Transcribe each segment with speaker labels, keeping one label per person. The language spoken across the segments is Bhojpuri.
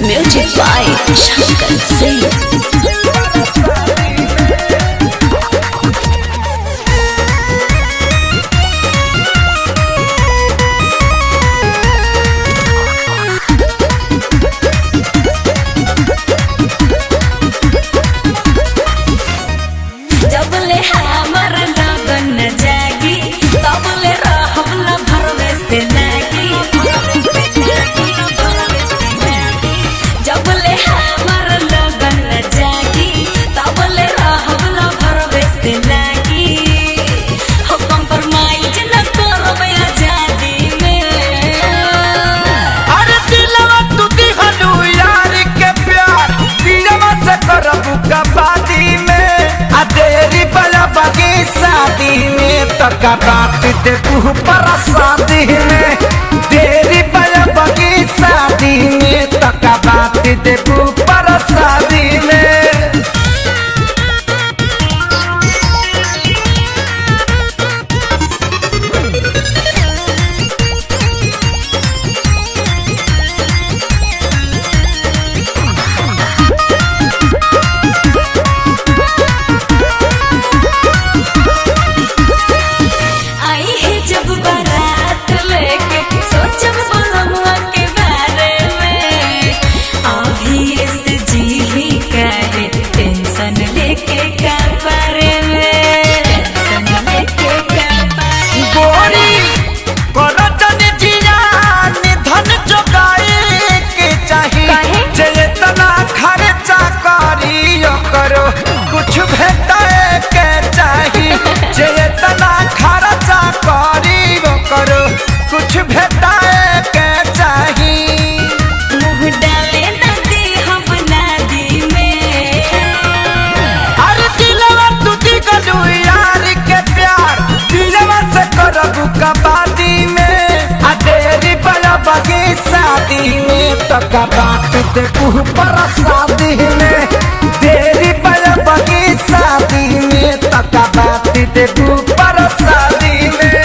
Speaker 1: Music by Shankar Singh.
Speaker 2: जबले हमर लगन न जागी तबले रहब न भरवे से लागी। जबले हमर लगन न जागी तबले रहब न भरवे से लागी। हो कंप्रोमाइज न करब आजादी में।
Speaker 3: अरे दिलवा तू दिहलू यार के प्यार दिलवा से करबू कबादी में। आ देरी बला बगी शादी में तक बात देखू पर शादी में। देरी बला बगी शादी में तक बात देखू पर शादी में।
Speaker 2: आई है जब बारात लेके सोचब बलमुआ के बारे में। अभी ऐसे जी काहे टेंशन लेके का बारे में। टेंशन लेके का बारे में।
Speaker 3: गोरी करतन जियान धन जोगाए के चाही।
Speaker 2: काहे?
Speaker 3: जे तना खर्चा करियो करो कुछ भेटाए के चाही। जे तना खर्चा करियो करो कुछ भेटाए के चाही।
Speaker 2: मुँह डाले नदी हम नदी में।
Speaker 3: अरे दिलवा तू दिगलू यार के प्यार दिलवा से करबू कबादी में। आ देरी बला बगी शादी में तक बात देखू पर शादी में। देरी बला बगी शादी में तक बात देखू पर शादी में।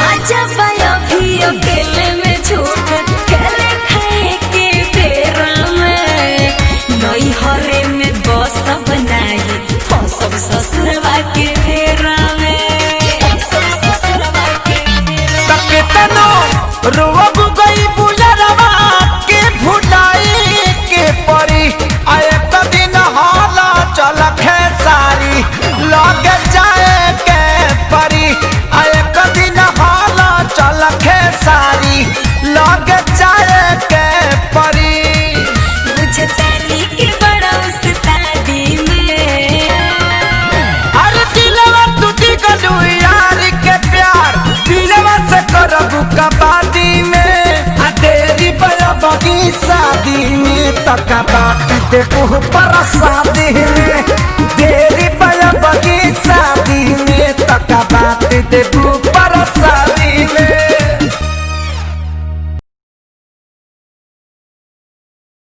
Speaker 2: आजा पाया भी अकेले में झूठ खेले खाए के फेरा में। नई हरे में बस बनाई फसब ससुरवा के फेरा में। फसब ससुरवा के फेरा में।
Speaker 3: तक तनो रोब गई बुलरवा के भुलाई के परी। आए दिन हाला चल खेसारी लग जाए के परी। आए दिन हाला चल खेसारी लग जाए के परी।
Speaker 2: बुझतानी के बड़ा उस्तादी में।
Speaker 3: अरे दिलवा तू दिगलू यार के प्यार दिलवा से करबू कबादी में। आ देरी बला बगी शादी में तक बात देखू पर शादी में। देरी बला बगी शादी में तक बात देखू